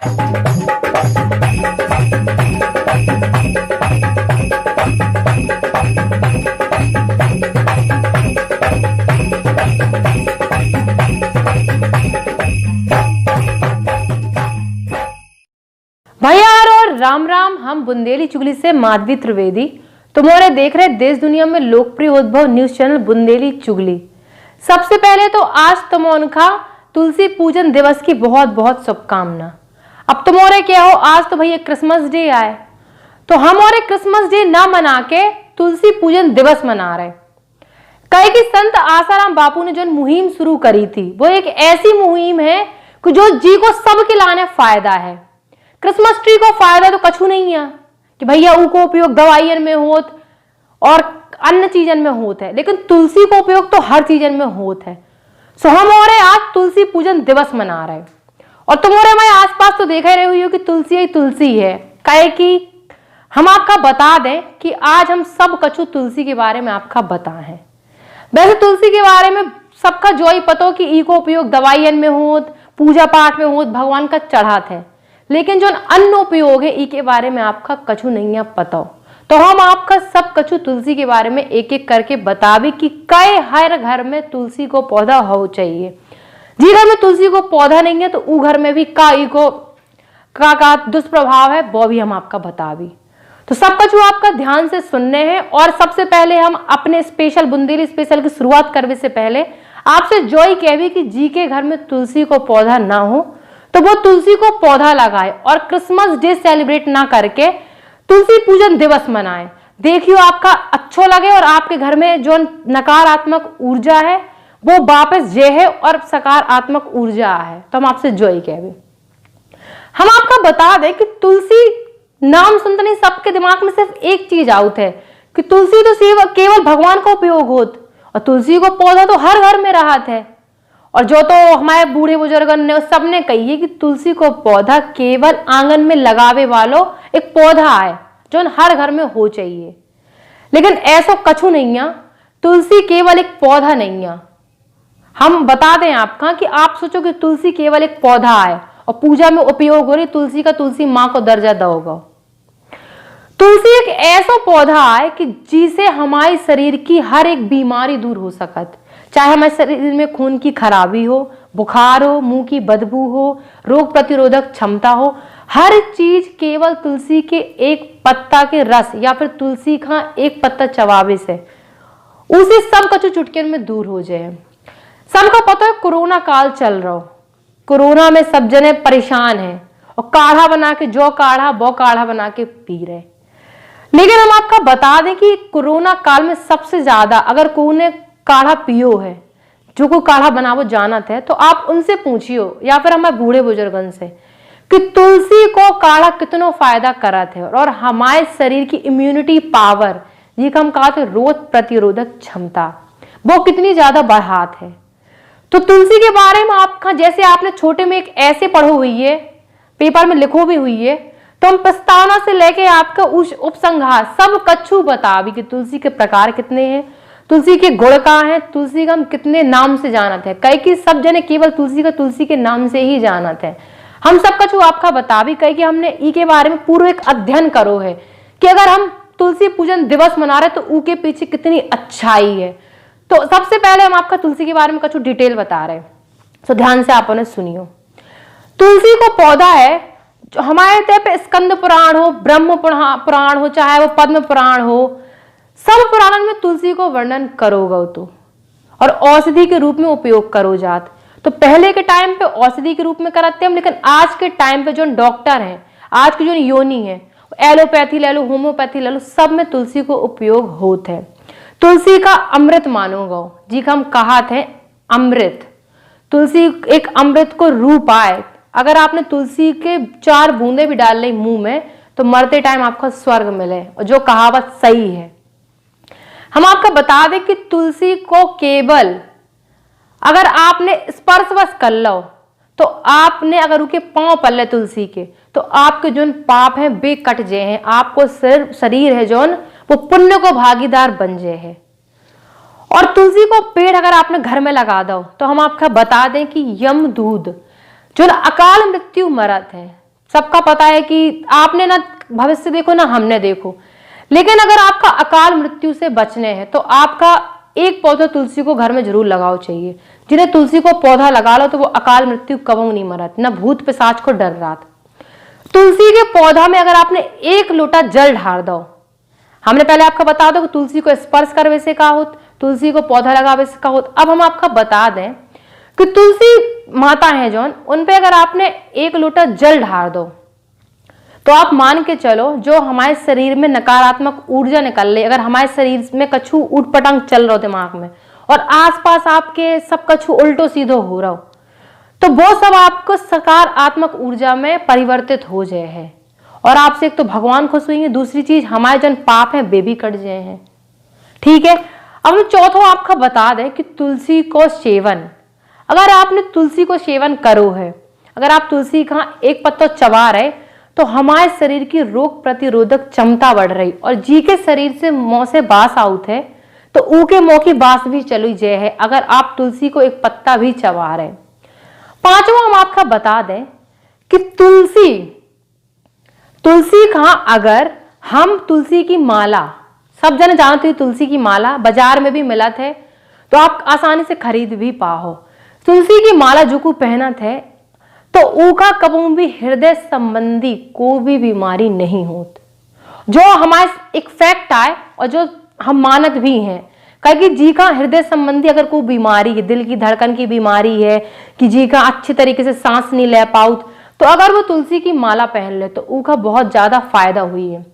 भैया और राम राम। हम बुंदेली चुगली से माधवी त्रिवेदी तुम्हारे देख रहे देश दुनिया में लोकप्रिय उद्भव न्यूज चैनल बुंदेली चुगली। सबसे पहले तो आज तुमोनका तुलसी पूजन दिवस की बहुत बहुत शुभकामना। अब तुम्हारे क्या हो, आज तो भैया क्रिसमस डे आए, तो हम और क्रिसमस डे ना मना के तुलसी पूजन दिवस मना रहे। कहे कि संत आसाराम बापू ने जो मुहिम शुरू करी थी वो एक ऐसी मुहिम है कि जो जी को सबके लाने फायदा है। क्रिसमस ट्री को फायदा तो कछु नहीं है कि भैया ऊ को उपयोग दवाइयन में होत और अन्य चीजन में होत है, लेकिन तुलसी को उपयोग तो हर चीजन में होत है। सो हम और आज तुलसी पूजन दिवस मना रहे और तुम्हारे हमारे आसपास तो देखा रहे हुई हो कि तुलसी ही तुलसी है। कहे कि हम आपका बता दें कि आज हम सब कछु तुलसी के बारे में आपका बताएं। वैसे तुलसी के बारे में सबका जो ही पता हो कि ई को उपयोग दवाइयन में होत, पूजा पाठ में होत, भगवान का चढ़ात है, लेकिन जो अन्य उपयोग है ई के बारे में आपका कछु नहीं है पता हो। तो हम आपका सब कछु तुलसी के बारे में एक एक करके बतावे कि कई हर घर में तुलसी को पौधा हो चाहिए। जी घर में तुलसी को पौधा नहीं है तो ऊ घर में भी का दुष्प्रभाव है वो भी हम आपका बतावी। तो सब कछु आपका ध्यान से सुनने हैं। और सबसे पहले हम अपने स्पेशल बुंदेली स्पेशल की शुरुआत करने से पहले आपसे जो ही कहवी कि जी के घर में तुलसी को पौधा ना हो तो वो तुलसी को पौधा लगाए और क्रिसमस डे सेलिब्रेट ना करके तुलसी पूजन दिवस मनाए। देखियो आपका अच्छो लगे और आपके घर में जो नकारात्मक ऊर्जा है वो वापस जे है और सकारात्मक ऊर्जा है। तो हम आपसे जो ही कहवे, हम आपका बता दें कि तुलसी नाम सुनते नहीं सबके दिमाग में सिर्फ एक चीज आउत है कि तुलसी तो केवल भगवान का उपयोग होत और तुलसी को पौधा तो हर घर में रहत है। और जो तो हमारे बूढ़े बुजुर्गन ने सबने कही है कि तुलसी को पौधा केवल आंगन में लगावे वालों एक पौधा है जो हर घर में हो चाहिए, लेकिन ऐसा कछु नहीं है। तुलसी केवल एक पौधा नहीं है। हम बता दें आपका कि आप सोचो कि तुलसी केवल एक पौधा है और पूजा में उपयोग हो रही तुलसी का तुलसी माँ को दर्जा दोगे। तुलसी एक ऐसा पौधा है कि जिसे हमारे शरीर की हर एक बीमारी दूर हो सकत, चाहे हमारे शरीर में खून की खराबी हो, बुखार हो, मुंह की बदबू हो, रोग प्रतिरोधक क्षमता हो, हर चीज केवल तुलसी के एक पत्ता के रस या फिर तुलसी का एक पत्ता चबावे से उसे सब कछु चुटकियों में दूर हो जाए। सबका पता है कोरोना काल चल रहा हो, कोरोना में सब जने परेशान हैं और काढ़ा बना के जो काढ़ा वो काढ़ा बना के पी रहे। लेकिन हम आपका बता दें कि कोरोना काल में सबसे ज्यादा अगर कोई ने काढ़ा पियो है, जो कोई काढ़ा बनावो जानत है, तो आप उनसे पूछियो या फिर हमारे बूढ़े बुजुर्गन से कि तुलसी को काढ़ा कितना फायदा करत है और हमारे शरीर की इम्यूनिटी पावर, ये हम कहा थे रोग प्रतिरोधक क्षमता, वो कितनी ज्यादा बढ़ात है। तो तुलसी के बारे में आपका जैसे आपने छोटे में एक ऐसे पढ़ो हुई है, पेपर में लिखो भी हुई है, तो हम प्रस्तावना से लेके आपका उस उपसंहार सब कछु बतावी कि तुलसी के प्रकार कितने हैं, तुलसी के गुण कहाँ हैं, तुलसी का हम कितने नाम से जानत है। कई कि सब जने केवल तुलसी के नाम से ही जानत है। हम सब कछु आपका बतावी कई कि हमने ई के बारे में पूर्व एक अध्ययन करो है कि अगर हम तुलसी पूजन दिवस मना रहे तो ऊ के पीछे कितनी अच्छाई है। तो सबसे पहले हम आपका तुलसी के बारे में कछु डिटेल बता रहे हैं, तो ध्यान से आपने सुनियो। तुलसी को पौधा है जो हमारे तय पे स्कंद पुराण हो, ब्रह्म पुराण हो, चाहे वो पद्म पुराण हो, सब पुराणों में तुलसी को वर्णन करोगे तो और औषधि के रूप में उपयोग करो जात। तो पहले के टाइम पे औषधि के रूप में कराते हम, लेकिन आज के टाइम पे जो डॉक्टर हैं, आज की जो योनी है, एलोपैथी ले लो, होम्योपैथी ले लो, सब में तुलसी को उपयोग होता है। तुलसी का अमृत मानो गो जी का हम कहा थे अमृत, तुलसी एक अमृत को रूप आए। अगर आपने तुलसी के 4 बूंदे भी डाल ली मुंह में तो मरते टाइम आपको स्वर्ग मिले, और जो कहावत सही है। हम आपको बता दें कि तुलसी को केवल अगर आपने स्पर्शवश कर लो तो आपने अगर उनके पांव पल्ले तुलसी के तो आपके जो पाप हैं वे कट जाए हैं, आपको सिर्फ शरीर है जो वो पुण्य को भागीदार बन जाए है। और तुलसी को पेड़ अगर आपने घर में लगा दो तो हम आपका बता दें कि यमदूत जो अकाल मृत्यु मरत है, सबका पता है कि आपने ना भविष्य देखो ना हमने देखो, लेकिन अगर आपका अकाल मृत्यु से बचने हैं तो आपका एक पौधा तुलसी को घर में जरूर लगाओ चाहिए। जिन्हें तुलसी को पौधा लगा लो तो वो अकाल मृत्यु कबू नहीं मरत, ना भूत पिशाच को डर रात। तुलसी के पौधा में अगर आपने 1 लोटा जल ढार दो, हमने पहले आपका बता दो कि तुलसी को स्पर्श करवे से का होत, तुलसी को पौधा लगावे से का होत। अब हम आपका बता दें कि तुलसी माता है जौन, उन पे अगर आपने 1 लोटा जल ढार दो तो आप मान के चलो जो हमारे शरीर में नकारात्मक ऊर्जा निकल रही, अगर हमारे शरीर में कछु ऊट पटांग चल रहा हो दिमाग में और आसपास आपके सब कछु उल्टो सीधो हो रहा हो, तो वो सब आपको सकारात्मक ऊर्जा में परिवर्तित हो जाए है और आपसे एक तो भगवान खुश हुई है, दूसरी चीज हमारे जन पाप हैं वे भी कट जाए हैं। ठीक है, अब हम चौथों आपका बता दें कि तुलसी को सेवन, अगर आपने तुलसी को सेवन करो है, अगर आप तुलसी का एक पत्ता चबा रहे तो हमारे शरीर की रोग प्रतिरोधक क्षमता बढ़ रही और जी के शरीर से मुंह से बास आउट है तो ऊ के मुंह की बास भी चली जाए है अगर आप तुलसी को एक पत्ता भी चबा रहे। पांचवा हम आपका बता दें कि तुलसी का अगर हम तुलसी की माला, सब जन जानते हैं तुलसी की माला बाजार में भी मिलत है तो आप आसानी से खरीद भी पाओ। तुलसी की माला जो को पहनत है तो ऊका कबू भी हृदय संबंधी कोई भी बीमारी नहीं होत, जो हमारे एक फैक्ट आए और जो हम मानत भी हैं। क्योंकि जी का हृदय संबंधी अगर कोई बीमारी है, दिल की धड़कन की बीमारी है कि जी का अच्छी तरीके से सांस नहीं ले पाऊ, तो अगर वो तुलसी की माला पहन ले तो ऊका बहुत ज्यादा फायदा हुई है।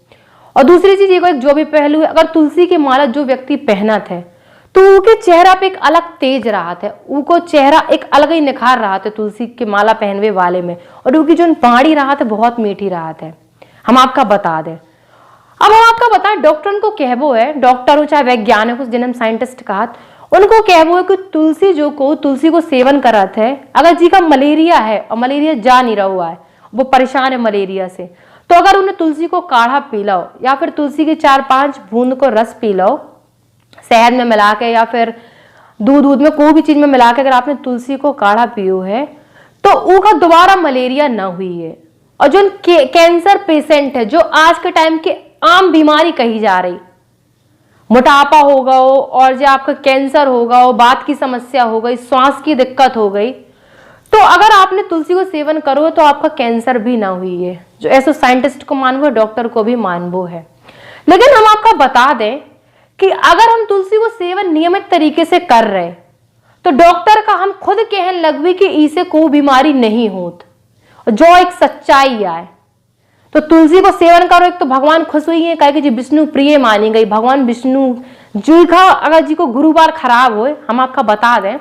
और दूसरी चीज एक जो भी पहलू है, अगर तुलसी की माला जो व्यक्ति पहनत है तो उनके चेहरा पे एक अलग तेज राहत है, उनको चेहरा एक अलग ही निखार रहा है तुलसी की माला पहनवे वाले में, और उनकी जो बाड़ी राहत है बहुत मीठी राहत है। हम आपका बता दें, अब हम आपका बताएं डॉक्टर को कहबो है, डॉक्टर हो चाहे वैज्ञानिक हो, जिन्हें हम साइंटिस्ट कहा, उनको कहबो है कि तुलसी जो को तुलसी को सेवन करत है, अगर जी का मलेरिया है और मलेरिया जा नहीं रहा हुआ है, वो परेशान है मलेरिया से, तो अगर उन्हें तुलसी को काढ़ा पी लो या फिर तुलसी की 4-5 बूंद को रस पी लो शहद में मिला के या फिर दूध में कोई भी चीज में मिला के, अगर आपने तुलसी को काढ़ा पियो है तो उनका दोबारा मलेरिया ना हुई है। और जो कैंसर पेशेंट है, जो आज के टाइम की आम बीमारी कही जा रही, मोटापा होगा हो और जो आपका कैंसर होगा हो, बात की समस्या हो गई, श्वास की दिक्कत हो गई, तो अगर आपने तुलसी को सेवन करो तो आपका कैंसर भी ना हुई है। जो ऐसे साइंटिस्ट को मानवो, डॉक्टर को भी मानवो है। लेकिन हम आपका बता दें कि अगर हम तुलसी को सेवन नियमित तरीके से कर रहे तो डॉक्टर का हम खुद कहन लगवी कि इसे कोई बीमारी नहीं होत, जो एक सच्चाई आए। तो तुलसी को सेवन करो, एक तो भगवान खुश हुई है, कहे जी विष्णु प्रिय मानी गई, भगवान विष्णु जी का अगर जी को गुरुवार खराब हो, हम आपका बता दें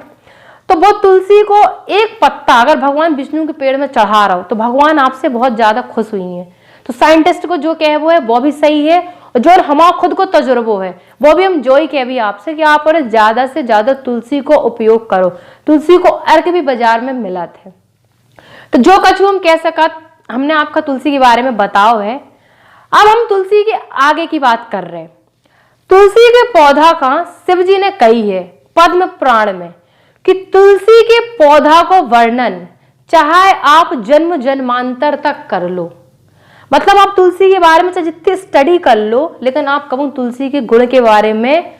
तो वो तुलसी को एक पत्ता अगर भगवान विष्णु के पेड़ में चढ़ा रहा हो तो भगवान आपसे बहुत ज्यादा खुश हुई है। तो साइंटिस्ट को जो कहे वो है वो भी सही है, और जो हमारा खुद को तजुर्बो है वो भी हम जो ही कह भी आपसे कि आप और ज्यादा से ज्यादा तुलसी को उपयोग करो। तुलसी को अर्क भी बाजार में मिला थे। तो जो कछु हम कह सका हमने आपका तुलसी के बारे में बताओ है। अब हम तुलसी के आगे की बात कर रहे हैं। तुलसी के पौधा का शिव जी ने कही है पद्म पुराण में कि तुलसी के पौधा को वर्णन चाहे आप जन्म जन्मांतर तक कर लो, मतलब आप तुलसी के बारे में चाहे जितनी स्टडी कर लो लेकिन आप कभी तुलसी के गुण के बारे में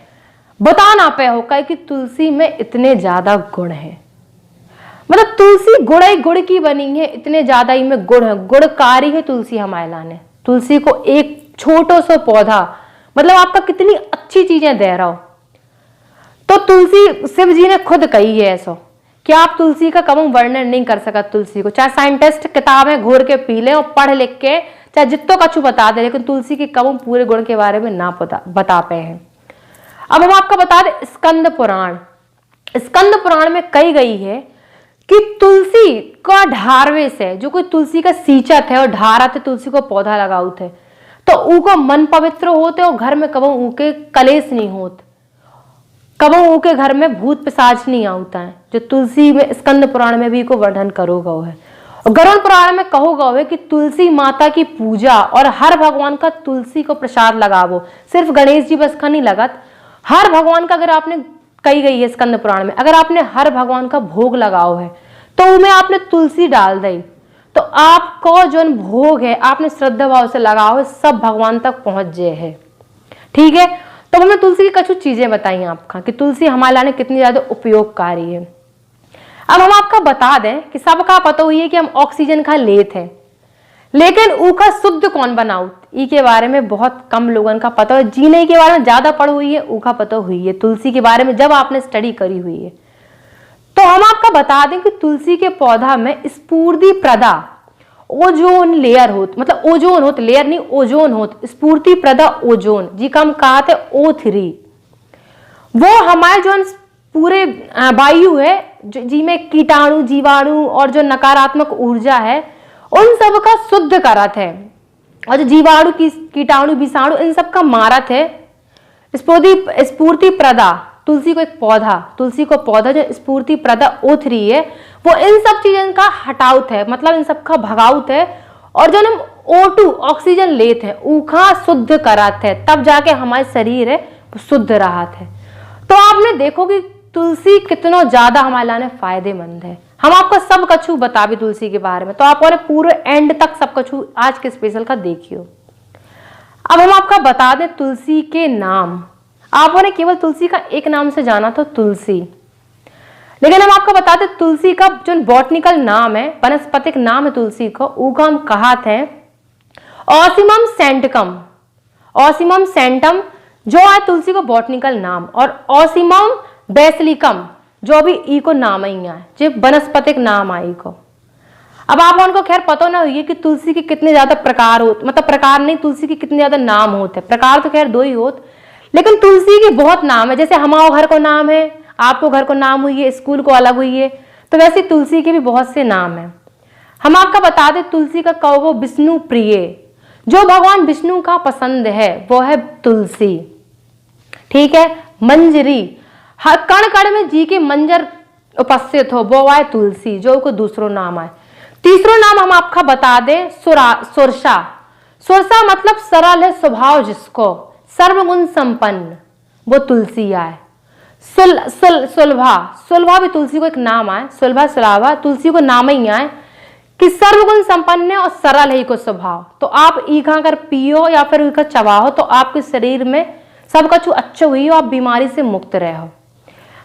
बता ना पाए हो, कि तुलसी में इतने ज्यादा गुण हैं। मतलब तुलसी गुड़ की बनी है, इतने ज्यादा इनमें गुण है, गुणकारी है तुलसी हमारे लाने। तुलसी को एक छोटो सा पौधा मतलब आपका कितनी अच्छी चीजें दे रहा हो। तो तुलसी शिव जी ने खुद कही है ऐसा कि आप तुलसी का कभी वर्णन नहीं कर सकते। तुलसी को चाहे साइंटिस्ट किताबें घोर के पी ले और पढ़ लिख के चाहे जितो कछु बता दे, लेकिन तुलसी के कभी पूरे गुण के बारे में ना बता पाए हैं। अब हम आपको बता दें स्कंद पुराण। स्कंद पुराण में कही गई है कि तुलसी का ढारवे से, जो कोई तुलसी का सींचत है और ढारत है, तुलसी को पौधा लगाऊ थे तो उनको मन पवित्र होते और घर में कभी उनके कलेश नहीं होते, कभी उनके घर में भूत पिशाच नहीं आता है। जो तुलसी में स्कंद पुराण में भी को वर्णन करो गौ है। और गरुड़ पुराण में कहो गौ है कि तुलसी माता की पूजा और हर भगवान का तुलसी को प्रसाद लगावो। सिर्फ गणेश जी बस का नहीं लगत, हर भगवान का अगर आपने कही गई है स्कंद पुराण में, अगर आपने हर भगवान का भोग लगाओ है तो उनमें आपने तुलसी डाल दी तो आपको जो भोग है आपने श्रद्धा भाव से लगाओ, सब भगवान तक पहुंच जाए है। ठीक है, तो हमने तुलसी की कुछ चीजें बताई आपका कि तुलसी हमारे लिए कितनी ज्यादा उपयोगकारी है। अब हम आपका बता दें कि सबका पता हुई है कि हम ऑक्सीजन का लेते हैं, लेकिन ऊका शुद्ध कौन बनाओ ई के बारे में बहुत कम लोगों का पता है। जीने के बारे में ज्यादा पढ़ हुई है, ऊका पता हुई है तुलसी के बारे में जब आपने स्टडी करी हुई है। तो हम आपका बता दें कि तुलसी के पौधा में स्फूर्ति प्रदा ओजोन लेयर होत, मतलब ओजोन होत, लेयर नहीं ओजोन होत, स्फूर्ति प्रदा ओजोन जी का हम कहते O3। वो हमारे जो पूरे वायु है जी में कीटाणु जीवाणु और जो नकारात्मक ऊर्जा है उन सब का शुद्ध करत है, और जो जीवाणु की कीटाणु विषाणु इन सब का मारत है। स्फूर्ति प्रदा तुलसी को एक पौधा, तुलसी को पौधा जो स्फूर्ति प्रदा O3 है वो इन सब चीजों का हटाउत है, मतलब इन सब का भगाउत है। और जो हम O2 ऑक्सीजन लेते हैं ऊखा शुद्ध करात है, तब जाके हमारे शरीर है वो शुद्ध रहत है। तो आपने देखो कि तुलसी कितना ज्यादा हमारे लिए फायदेमंद है। हम आपको सब कछु बता भी तुलसी के बारे में, तो आप पूरे एंड तक सब कछु आज के स्पेशल का देखियो। अब हम आपका बता दें तुलसी के नाम। आपने केवल तुलसी का एक नाम से जाना था तुलसी, लेकिन हम आपको बताते तुलसी का जो बॉटनिकल नाम है, वनस्पतिक नाम है तुलसी को, ऊका हम कहते हैं ऑसिमम सेंटकम। ऑसिमम सेंटम जो है तुलसी को बॉटनिकल नाम, और ऑसिमम बेसिलिकम जो भी ई को नाम ही है, जो वनस्पतिक नाम आई को। अब आप उनको खैर पता ना हुई कि तुलसी के कितने ज्यादा प्रकार होते, मतलब प्रकार नहीं, तुलसी के कितने ज्यादा नाम होते। प्रकार तो खैर 2 ही होते, लेकिन तुलसी के बहुत नाम है। जैसे हमारे घर को नाम है, आपको घर को नाम हुई है, स्कूल को अलग हुई है, तो वैसे तुलसी के भी बहुत से नाम है। हम आपका बता दें तुलसी का कहो विष्णु प्रिय, जो भगवान विष्णु का पसंद है वो है तुलसी। ठीक है, मंजरी हर कण कण में जी के मंजर उपस्थित हो वो है तुलसी, जो को दूसरो नाम है। तीसरो नाम हम आपका बता दें सुरसा। सुरसा मतलब सरल है स्वभाव जिसको, सर्वगुण संपन्न, वो तुलसी है। सुलभा, सुलभा भी तुलसी को एक नाम है। सुलभा सुलाभा तुलसी को नाम ही है कि सर्वगुण संपन्न है और सरल है को स्वभाव। तो आप ई खा कर पियो या फिर इका चबाहो तो आपके शरीर में सब कछु अच्छे हुई हो, आप बीमारी से मुक्त रहो।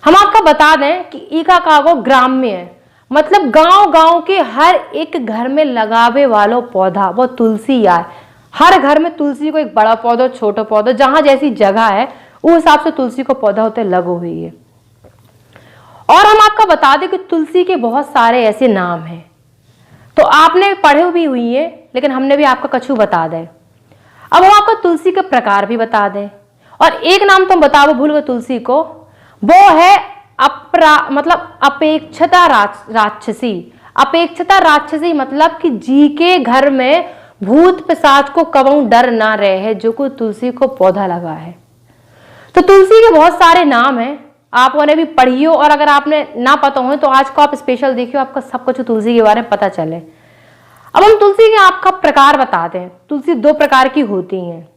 हम आपका बता दें कि ई का कागो ग्राम्य है, मतलब गांव गांव के हर एक घर में लगावे वालों पौधा वो तुलसी है। हर घर में तुलसी को एक बड़ा पौधा छोटा पौधा जहां जैसी जगह है उस हिसाब से तुलसी को पौधा होते लगो हुई है। और हम आपका बता दें कि तुलसी के बहुत सारे ऐसे नाम हैं, तो आपने पढ़े भी हुई है, लेकिन हमने भी आपका कछु बता दें। अब हम आपको तुलसी के प्रकार भी बता दें, और एक नाम तो बताओ भूल गए तुलसी को, वो है मतलब अपेक्षता राक्षसी। अपेक्षता राक्षसी मतलब कि जी के घर में भूत पिशाच को कबहू डर ना रहे, जो को तुलसी को पौधा लगा है। तो तुलसी के बहुत सारे नाम हैं, आप उन्हें भी पढ़ियो, और अगर आपने ना पता हो तो आज को आप स्पेशल देखियो, आपका सब कुछ तुलसी के बारे में पता चले। अब हम तुलसी के आपका प्रकार बताते हैं। तुलसी 2 प्रकार की होती हैं,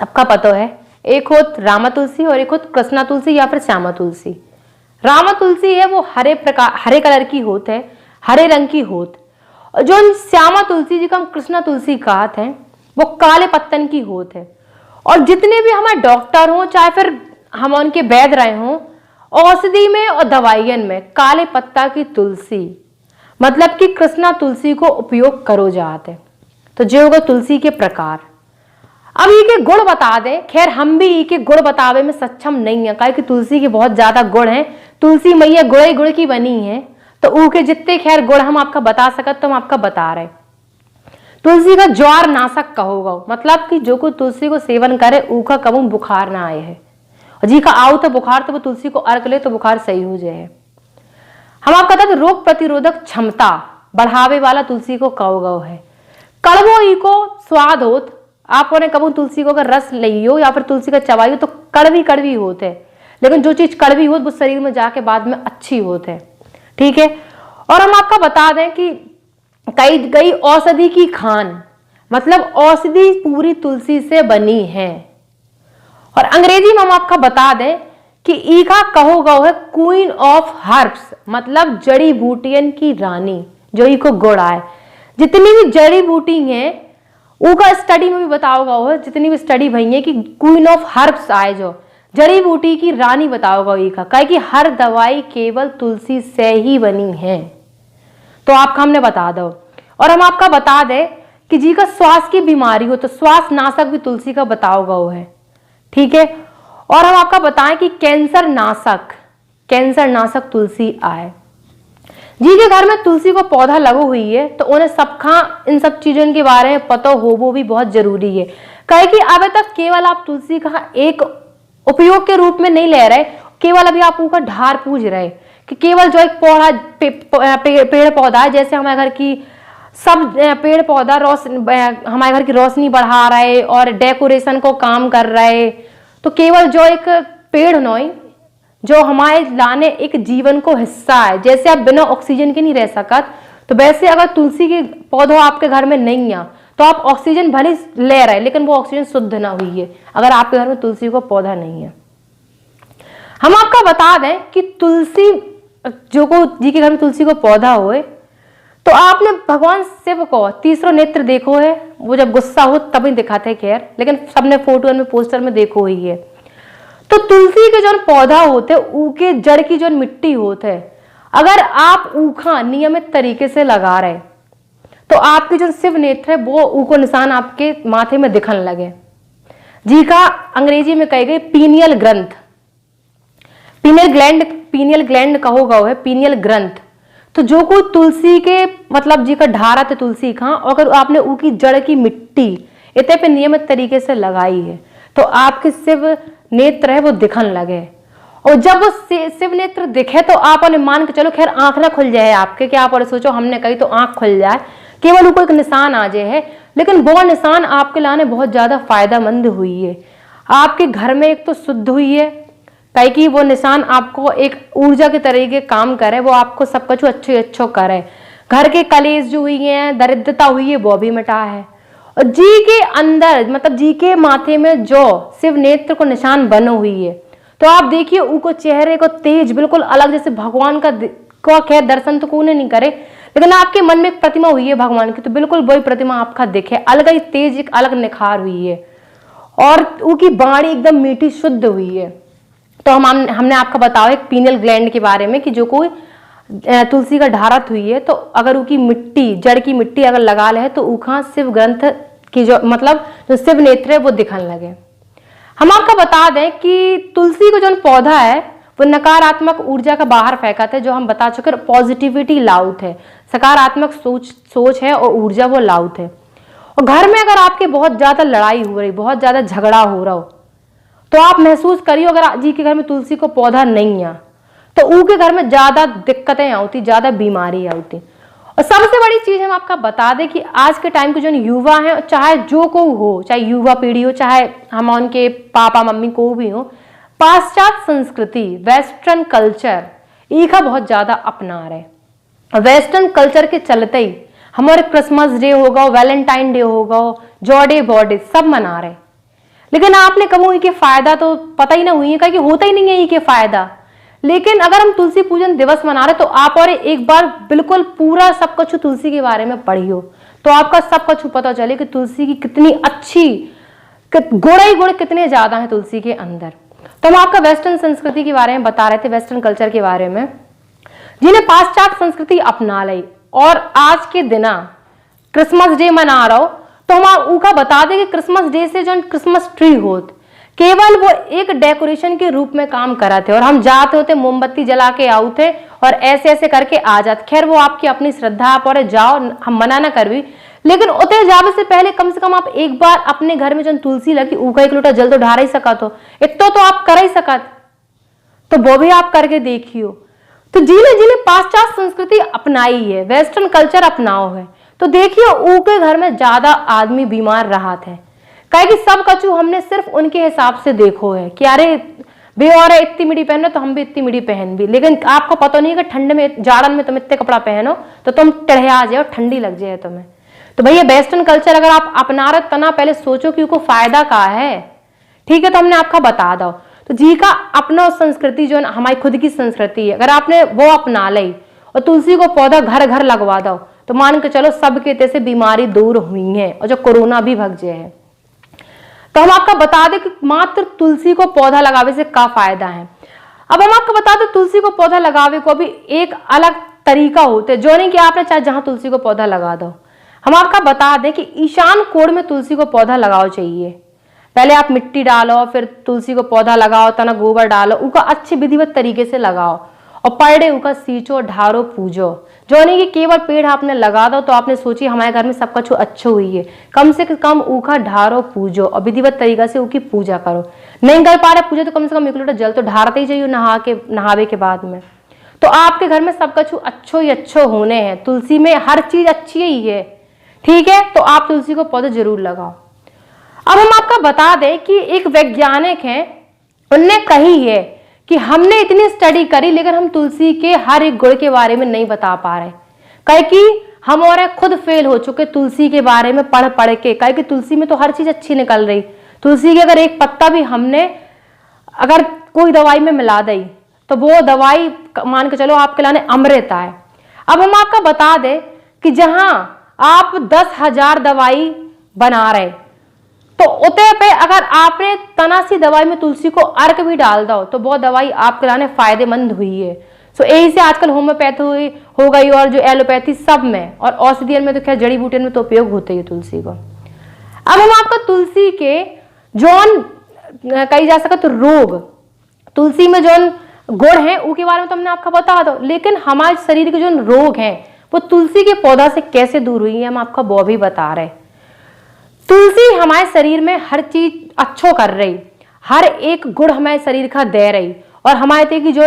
सबका पता है। एक होत रामा तुलसी और एक होत कृष्णा तुलसी या फिर श्यामा तुलसी। रामा तुलसी है वो हरे कलर की होत है, हरे रंग की होत। और जो श्यामा तुलसी जी का हम कृष्णा तुलसी कहते हैं वो काले पत्तन की होत है। और जितने भी हमारे डॉक्टर हों चाहे फिर हम उनके वैद्य रहे हों, औषधि में और दवाइयन में काले पत्ता की तुलसी मतलब कि कृष्णा तुलसी को उपयोग करो जाते। तो जो होगा तुलसी के प्रकार। अब ई के गुण बता दें, खैर हम भी ई के गुण बतावे में सक्षम नहीं है, काहे कि तुलसी के बहुत ज्यादा गुण हैं। तुलसी मैया गुड़ गुड़ की बनी है, तो ऊ के जितने खैर गुण हम आपका बता सकते तो हम आपका बता रहे। तुलसी का ज्वार नाशक कहोगा, मतलब कि जो कोई तुलसी को सेवन करे ऊ का कबू बुखार ना आए है, और जी का आओ तो बुखार तो वो तुलसी को अर्क ले तो बुखार सही हो जाए। हम आपका कहते रोग प्रतिरोधक क्षमता बढ़ावे वाला तुलसी को कहोगा है। कड़वो ई को स्वाद होत, आप उन्हें कबू तुलसी को अगर रस लियो या फिर तुलसी का चबाइयो तो कड़वी कड़वी होते है, लेकिन जो चीज कड़वी हो वो शरीर में जाके बाद में अच्छी होते है। ठीक है, और हम आपका बता दें कि कई औषधि की खान मतलब औषधि पूरी तुलसी से बनी है। और अंग्रेजी में हम आपका बता दें कि ईका कहो गौ है क्वीन ऑफ हर्ब्स, मतलब जड़ी बूटियन की रानी, जो ई को गुड़ आए। जितनी भी जड़ी बूटी हैं उनका स्टडी में भी बताओगा वो, जितनी भी स्टडी भई है कि क्वीन ऑफ हर्ब्स आए जो जड़ी बूटी की रानी बताओगा ये का, कहे कि हर दवाई केवल तुलसी से ही बनी है। तो आपका हमने बता दो। और हम आपका बता दें कि जी का श्वास की बीमारी हो तो श्वास नाशक भी तुलसी का बताओगा वो है, ठीक है। और हम आपका बताएं कि कैंसर नाशक तुलसी आए। जी के घर में तुलसी को पौधा लगो हुई है तो उन्हें सबका इन सब चीजों के बारे में पता हो वो भी बहुत जरूरी है। कहे कि अभी तक केवल आप तुलसी का एक उपयोग के रूप में नहीं ले रहे, केवल अभी आप उनका ढार पूज रहे कि केवल जो एक पौधा पेड़ पौधा है, जैसे हमारे घर की सब पेड़ पौधा हमारे घर की रोशनी बढ़ा रहे और डेकोरेशन को काम कर रहे, तो केवल जो एक पेड़ नोई जो हमारे लाने एक जीवन को हिस्सा है। जैसे आप बिना ऑक्सीजन के नहीं रह सकत, तो वैसे अगर तुलसी के पौधों आपके घर में नहीं है तो आप ऑक्सीजन भले ले रहे लेकिन वो ऑक्सीजन शुद्ध ना हुई है अगर आपके घर में तुलसी को पौधा नहीं है। हम आपका बता दें कि तुलसी जो को जी के घर में तुलसी को पौधा होए तो आपने भगवान शिव को तीसरा नेत्र देखो है, वो जब गुस्सा हो तभी दिखाते खैर, लेकिन सबने फोटो में पोस्टर में देखो ही है। तो तुलसी के जो पौधा होते ऊके जड़ की जो मिट्टी होते, अगर आप ऊखा नियमित तरीके से लगा रहे तो आपके जो शिव नेत्र है वो ऊको निशान आपके माथे में दिखने लगे। जी का अंग्रेजी में कहे गए पीनियल ग्रंथ, पीनियल ग्लैंड कहोगा है, पीनियल ग्रंथ। तो जो कोई तुलसी के मतलब जी का ढारा थे तुलसी का, अगर आपने ऊकी जड़ की मिट्टी इतने पे नियमित तरीके से लगाई है तो आपके शिव नेत्र है वो दिखने लगे। और जब वो शिव नेत्र दिखे तो आप उन्हें मान के चलो खैर आंख ना खुल जाए आपके, क्या आप और सोचो हमने कही तो आंख खुल जाए, केवल उनको एक निशान आ जाए है, लेकिन वो निशान आपके लाने बहुत ज्यादा फायदेमंद हुई है। आपके घर में एक तो शुद्ध हुई है, कहीं कि वो निशान आपको एक ऊर्जा के तरीके काम करे, वो आपको सब कुछ अच्छो करे। घर के कलेश जो हुई है, दरिद्रता हुई है, वो भी मिटा है। और जी के अंदर मतलब जी के माथे में जो शिव नेत्र को निशान बनो हुई है, तो आप देखिए उनको चेहरे को तेज बिल्कुल अलग, जैसे भगवान का खैर दर्शन तो कोई नहीं करे, लेकिन आपके मन में एक प्रतिमा हुई है भगवान की, तो बिल्कुल वही प्रतिमा आपका दिखे, अलग ही तेज एक अलग निखार हुई है और उनकी वाणी एकदम मीठी शुद्ध हुई है। तो हमने आपको बताओ एक पीनियल ग्लैंड के बारे में कि जो कोई तुलसी का ढारत हुई है तो अगर उनकी मिट्टी जड़ की मिट्टी अगर लगा ले तो उखा शिव ग्रंथ की जो मतलब जो शिव नेत्र है वो दिखने लगे। हम आपको बता दें कि तुलसी का जो पौधा है वो नकारात्मक ऊर्जा का बाहर फेंकाता है, जो हम बता चुके पॉजिटिविटी लाउट है, सकारात्मक सोच है और ऊर्जा वो लाउट है। और घर में अगर आपके बहुत ज्यादा लड़ाई हो रही, बहुत ज्यादा झगड़ा हो रहा हो, तो आप महसूस करिए अगर जी के घर में तुलसी को पौधा नहीं है तो उनके घर में ज्यादा दिक्कतें आती, ज्यादा बीमारी आती। और सबसे बड़ी चीज हम आपका बता दें कि आज के टाइम के जो युवा हैं, चाहे जो को हो, चाहे युवा पीढ़ी हो, चाहे हम उनके पापा मम्मी को भी हो, पाश्चात्य संस्कृति वेस्टर्न कल्चर इसका बहुत ज्यादा अपना रहे। वेस्टर्न कल्चर के चलते ही हमारे क्रिसमस डे होगा, वैलेंटाइन डे होगा, जॉडे बॉडे सब मना रहे, लेकिन आपने कभी के फायदा तो पता ही ना हुई है कि होता ही नहीं है ये फायदा। लेकिन अगर हम तुलसी पूजन दिवस मना रहे तो आप और एक बार बिल्कुल पूरा सब कुछ तुलसी के बारे में पढ़ियो तो आपका सब कुछ पता चले कि तुलसी की कितनी अच्छी गुण ही गुण कितने ज्यादा है तुलसी के अंदर। तो हम आपका वेस्टर्न संस्कृति के बारे में बता रहे थे, वेस्टर्न कल्चर के बारे में, जिन्हें पाश्चात्य संस्कृति अपना ली और आज के दिन क्रिसमस डे मना रहा हो तो हम उनका बता दें कि क्रिसमस डे से जो क्रिसमस ट्री होते केवल वो एक डेकोरेशन के रूप में काम कराते और हम जाते होते मोमबत्ती जला के आते और ऐसे ऐसे करके आ जाते। खैर वो आपकी अपनी श्रद्धा, आप और जाओ, हम मना ना कर भी, लेकिन उतरे जावे से पहले कम से कम आप एक बार अपने घर में जो तुलसी लगी उका एक लोटा जल तो ढार ही सका, तो इतना तो आप कर ही सका, तो वो भी आप करके देखियो। तो जिन्हें पाश्चात्य संस्कृति अपनाई है, वेस्टर्न कल्चर अपनाओ है, तो देखिए उनके घर में ज्यादा आदमी बीमार रहा थे, कहे कि सब कछु हमने सिर्फ उनके हिसाब से देखो है कि अरे बे और इतनी मिडी पहनो तो हम भी इतनी मिडी पहन भी, लेकिन आपको पता नहीं है कि ठंड में जाड़न में तुम इतने कपड़ा पहनो तो तुम टढ़िया जाओ, ठंडी लग जाए तुम्हें। तो भैया वेस्टर्न कल्चर अगर आप अपना रहे तना पहले सोचो कि उनको फायदा का है, ठीक है। तो हमने आपका बता दो, तो जी का अपना संस्कृति जो हमारी खुद की संस्कृति है, अगर आपने वो अपना ली और तुलसी को पौधा घर घर लगवा दो तो मान के चलो सबके तेरे से बीमारी दूर हुई है और जो कोरोना भी भग जाए है। तो हम आपका बता दें कि मात्र तुलसी को पौधा लगावे से क्या फायदा है। अब हम आपको बता दें तुलसी को पौधा लगावे को भी एक अलग तरीका होता है, जो नहीं कि आपने चाहे जहां तुलसी को पौधा लगा दो। हम आपका बता दें कि ईशान कोण में तुलसी को पौधा लगाओ चाहिए। पहले आप मिट्टी डालो, फिर तुलसी को पौधा लगाओ, तना गोबर डालो, उनका अच्छे विधिवत तरीके से लगाओ और पर डे उनका सींचो, ढारो, पूजो। जो नहीं कि केवल पेड़ आपने लगा दो तो आपने सोची हमारे घर में सब कुछ अच्छो हुई है, कम से कम ऊखा ढारो, पूजो और विधिवत तरीका से उनकी पूजा करो। नहीं कर पा रहे पूजा तो कम से कम 1 लोटा जल तो ढारते ही चाहिए नहावे के बाद में। तो आपके घर में सब कुछ अच्छो ही अच्छो होने हैं। तुलसी में हर चीज अच्छी ही है, ठीक है। तो आप तुलसी को पौधे जरूर लगाओ। अब हम आपका बता दें कि एक वैज्ञानिक हैं, उनने कही है कि हमने इतनी स्टडी करी लेकिन हम तुलसी के हर एक गुण के बारे में नहीं बता पा रहे। कहे कि हम और खुद फेल हो चुके तुलसी के बारे में पढ़ पढ़ के। कहे कि तुलसी में तो हर चीज अच्छी निकल रही, तुलसी के अगर एक पत्ता भी हमने अगर कोई दवाई में मिला दी तो वो दवाई मान के चलो आपके लाने अमृत आए। अब हम आपका बता दें कि जहां आप 10,000 दवाई बना रहे तो उते पे अगर आपने तनासी दवाई में तुलसी को अर्क भी डाल दो तो वो दवाई आपके लाने फायदेमंद हुई है। सो यही से आजकल होम्योपैथी हो गई और जो एलोपैथी सब में और औषधियन में तो खैर जड़ी बूटियन में तो उपयोग होते ही तुलसी को। अब हम आपका तुलसी के जौन कही जा सके तो रोग, तुलसी में जौन गुण है उसके बारे में तो हमने आपका बता दो, लेकिन हमारे शरीर के जो रोग हैं वो तुलसी के पौधा से कैसे दूर हुई है हम आपका वो भी बता रहे। तुलसी हमारे शरीर में हर चीज अच्छो कर रही, हर एक गुण हमारे शरीर का दे रही और हमारे की जो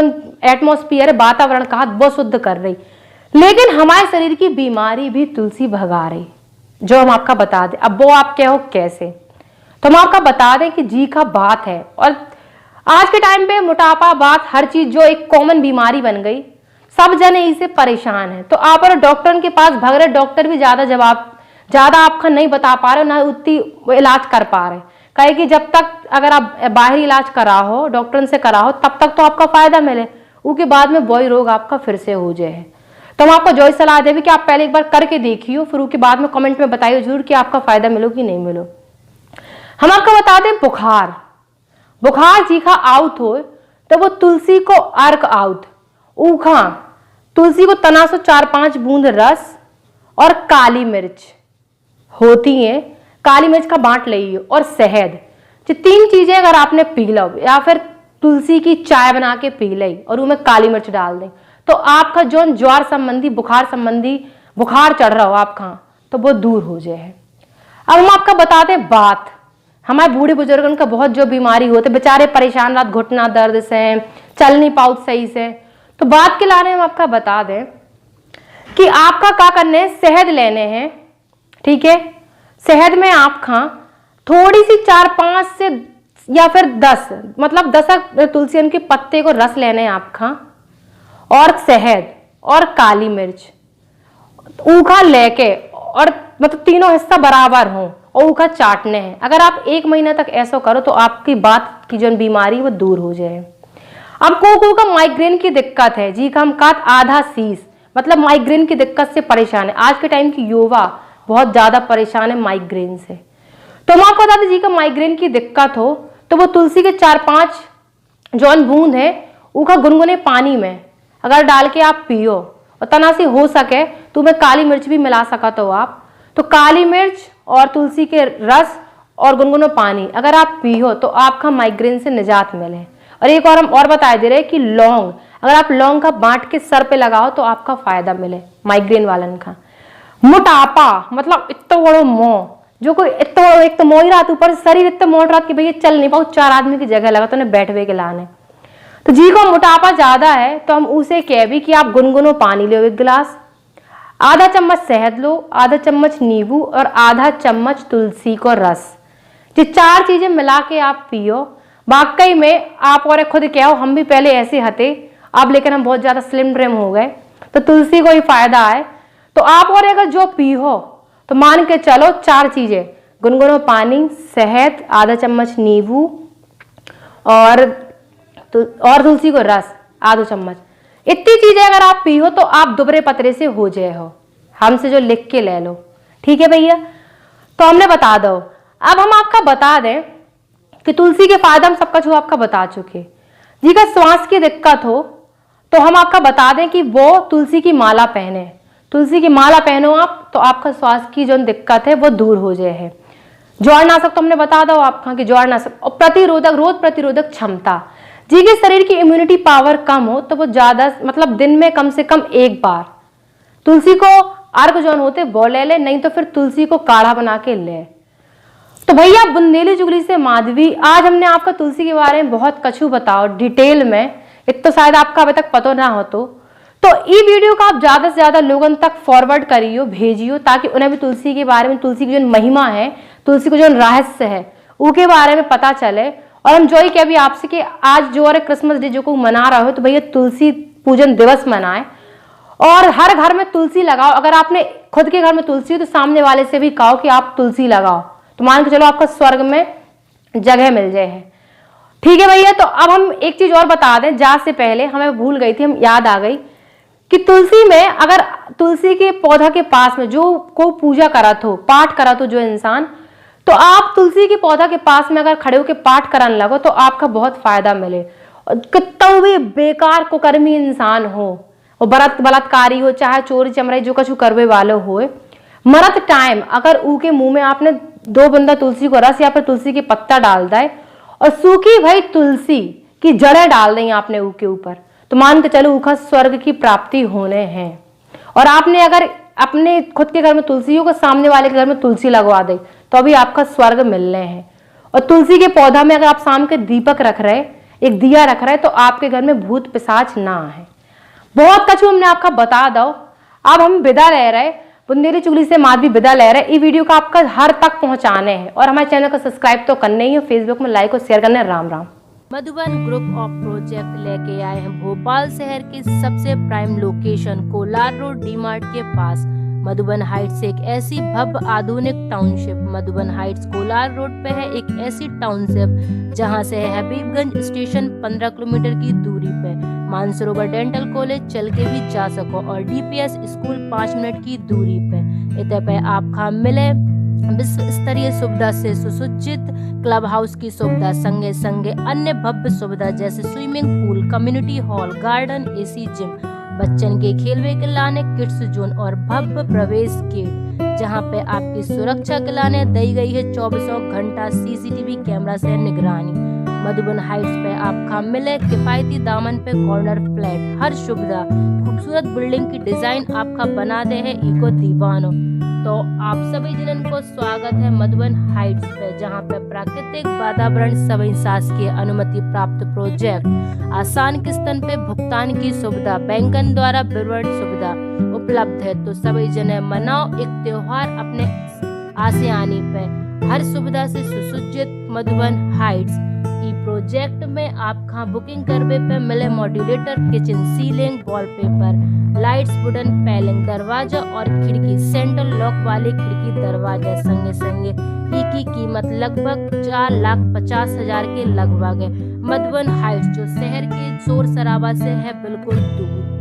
एटमॉस्फेयर है वातावरण का वो शुद्ध कर रही, लेकिन हमारे शरीर की बीमारी भी तुलसी भगा रही, जो हम आपका बता दें। अब वो आप कहो कैसे, तो हम आपका बता दें कि जी का बात है। और आज के टाइम पे मोटापा बात हर चीज जो एक कॉमन बीमारी बन गई, सब जन इससे परेशान है। तो आप और डॉक्टर के पास भाग रहे, डॉक्टर भी ज्यादा आपका नहीं बता पा रहे, ना उतनी इलाज कर पा रहे। कहे कि जब तक अगर आप बाहरी इलाज कराओ, डॉक्टर से कराओ, तब तक तो आपका फायदा मिले, उसके बाद में वही रोग आपका फिर से हो जाए। तो हम आपको जो सलाह देवी कि आप पहले एक बार करके देखियो, फिर उसके बाद में कमेंट में बताइए जरूर कि आपका फायदा मिलो कि नहीं मिलो। हम आपको बता दें बुखार जी का आउट हो तो वो तुलसी को अर्क आउट ऊखा तुलसी को तना सो 4-5 बूंद रस और काली मिर्च होती है, काली मिर्च का बांट लीजिए और शहद, जो 3 चीजें अगर आपने पी लो या फिर तुलसी की चाय बना के पी ली और उसमें काली मिर्च डाल दें तो आपका जो ज्वार संबंधी बुखार चढ़ रहा हो आपका तो वो दूर हो जाए। अब हम आपका बता दें बात, हमारे बूढ़े बुजुर्गों का बहुत जो बीमारी होते बेचारे परेशान रात घुटना दर्द से, चल नहीं पाओ सही से, तो बात के लाने हम आपका बता दें कि आपका क्या करने है, शहद लेने हैं, ठीक है। शहद में आप खा थोड़ी सी 4-5 से या फिर 10 मतलब 10 तुलसी के पत्ते को रस लेने हैं आप खा, और शहद और काली मिर्च ऊखा लेके और मतलब तीनों हिस्सा बराबर हो और ऊखा चाटने हैं। अगर आप 1 महीना तक ऐसा करो तो आपकी बात की जो बीमारी वो दूर हो जाए। अब को का माइग्रेन की दिक्कत है जी का हम काट आधा शीश मतलब माइग्रेन की दिक्कत से परेशान है। आज के टाइम की युवा बहुत ज्यादा परेशान है माइग्रेन से। तो हम आपको बता दें जी का माइग्रेन की दिक्कत हो तो वो तुलसी के 4-5 जौन बूंद है ऊखा गुनगुने पानी में अगर डाल के आप पियो और तना से हो सके तो में काली मिर्च भी मिला सका तो आप, तो काली मिर्च और तुलसी के रस और गुनगुना पानी अगर आप पियो तो आपका माइग्रेन से निजात मिले। और एक और हम और बता दे रहे हैं कि लौंग, अगर आप लौंग का बांट के सर पे लगाओ तो आपका फायदा मिले माइग्रेन वालन का। मोटापा मतलब इतना बड़ो मोह, जो कोई इतना एक तो मोह ही रात ऊपर शरीर इतना मोट रात कि भैया चल नहीं पाओ, 4 आदमी की जगह लगा तो उन्हें बैठवे के लाने, तो जी को मोटापा ज्यादा है तो हम उसे कह भी कि आप गुनगुनो पानी लो 1 गिलास, आधा चम्मच शहद लो, आधा चम्मच नींबू और आधा चम्मच तुलसी को रस, ये 4 चीजें मिला के आप पियो। वाकई में आप और खुद क्या हो, हम भी पहले ऐसे हते अब लेकिन हम बहुत ज्यादा स्लिम ड्रिम हो गए, तो तुलसी को ही फायदा है। तो आप और अगर जो पियो तो मान के चलो 4 चीजें गुनगुनो पानी, शहद, आधा चम्मच नींबू और तुलसी को रस आधा चम्मच, इतनी चीजें अगर आप पियो तो आप दुबरे पतरे से हो जाए हो। हमसे जो लिख के ले लो, ठीक है भैया। तो हमने बता दो। अब हम आपका बता दें कि तुलसी के फायदा हम सबका जो आपका बता चुके। जी का श्वास की दिक्कत हो तो हम आपका बता दें कि वो तुलसी की माला पहने। तुलसी की माला पहनो आप तो आपका श्वास की जो दिक्कत है वो दूर हो जाए है। जवारनाशक तो हमने बता दो आपका कि जवारनाशक और प्रतिरोधक, रोग प्रतिरोधक क्षमता। जी के शरीर की इम्यूनिटी पावर कम हो तो वो ज्यादा मतलब दिन में कम से कम एक बार तुलसी को अर्घ जौन होते वो ले ले, नहीं तो फिर तुलसी को काढ़ा बना के ले। तो भैया बुंदेली चुगली से माधवी, आज हमने आपका तुलसी के बारे में बहुत कछु बताओ डिटेल में, इत तो शायद आपका अभी तक पता ना हो। तो ये वीडियो का आप ज्यादा से ज्यादा लोगों तक फॉरवर्ड करियो, भेजियो, ताकि उन्हें भी तुलसी के बारे में, तुलसी की जो महिमा है, तुलसी को जो रहस्य है उसके बारे में पता चले। और हम जो ही कह भी आपसे कि आज जो और क्रिसमस डे जो को मना रहा हो तो भैया तुलसी पूजन दिवस मनाए और हर घर में तुलसी लगाओ। अगर आपने खुद के घर में तुलसी हो तो सामने वाले से भी कहो कि आप तुलसी लगाओ, तो मान के चलो आपका स्वर्ग में जगह मिल जाए है। ठीक है भैया। तो अब हम एक चीज और बता दें, जा से पहले हमें भूल गई थी, हम याद आ गई कि तुलसी में, अगर तुलसी के पौधा के पास में जो को पूजा करत हो, पाठ करत हो जो इंसान, तो आप तुलसी के पौधा के पास में अगर खड़े होकर पाठ कराने लगो तो आपका बहुत फायदा मिले। कितना भी बेकार कुकर्मी इंसान हो, वो बलात्कारी हो, चाहे चोरी चमराई जो कछु करवे वाले हो, मरत टाइम अगर ऊके मुंह में आपने 2 बूंदा तुलसी को रस या फिर तुलसी के पत्ता डाल दे और सूखी भाई तुलसी की जड़ें डाल दें आपने ऊके ऊपर, तो मान के चलो ऊखा स्वर्ग की प्राप्ति होने हैं। और आपने अगर अपने खुद के घर में तुलसी हो को सामने वाले के घर में तुलसी लगवा दे तो अभी आपका स्वर्ग मिलने हैं। और तुलसी के पौधा में अगर आप शाम के दीपक रख रहे, एक दिया रख रहे, तो आपके घर में भूत पिशाच ना है। बहुत कछु हमने आपका बता दो। अब हम विदा ले रहे, बुंदेली चुगली से माधवी विदा ले रहे। ये वीडियो का आपका हर तक पहुंचाने हैं और हमारे चैनल को सब्सक्राइब तो करने ही है, फेसबुक में लाइक और शेयर करने। Ram Ram. Madhuban group of project लेके आए हैं भोपाल शहर की सबसे prime location Kolar road D-Mart के पास मधुबन हाइट्स, एक ऐसी भव्य आधुनिक township. Madhuban Heights Kolar road पे है एक ऐसी टाउनशिप जहां से है हबीबगंज स्टेशन 15 किलोमीटर की दूरी पे, मानसरोवर डेंटल कॉलेज चल के भी जा सको और डीपीएस स्कूल 5 मिनट की दूरी पे। इतने पे आपका मिले विश्व स्तरीय सुविधा से सुसज्जित क्लब हाउस की सुविधा, संगे संगे अन्य भव्य सुविधा जैसे swimming pool, community hall, garden, AC gym, Bachchan के खेलवे के लाने किड्स जोन और भव्य प्रवेश गेट, जहां पे आपकी सुरक्षा के लाने दी गई है 24 घंटा सीसीटीवी कैमरा से निगरानी। मधुबन हाइट्स पे आपका मिले किफायती दामन पे कॉर्नर फ्लैट, हर सुविधा, खूबसूरत बिल्डिंग की डिजाइन आपका बना दे है इको दीवानो। तो आप सभी जनन को स्वागत है मधुबन हाइट्स पे, जहां पे प्राकृतिक वातावरण, सभी शासकीय अनुमति प्राप्त प्रोजेक्ट, आसान किस्तन पे भुगतान की सुविधा, बैंकन द्वारा विवरण सुविधा उपलब्ध है। तो सभी जने मनाओ एक त्योहार अपने आसियानी पे, हर सुविधा से सुसज्जित मधुबन हाइट्स। ई प्रोजेक्ट में आपका बुकिंग करवे पे मिले modulator kitchen, ceiling, wallpaper, lights, wooden paling, दरवाजा और खिड़की, सेंट्रल लॉक वाली खिड़की दरवाजा, संगे संगे की कीमत लगभग 4,50,000 के लगभग है। मधुबन हाइट्स जो शहर के शोर शराबा से है बिल्कुल दूर।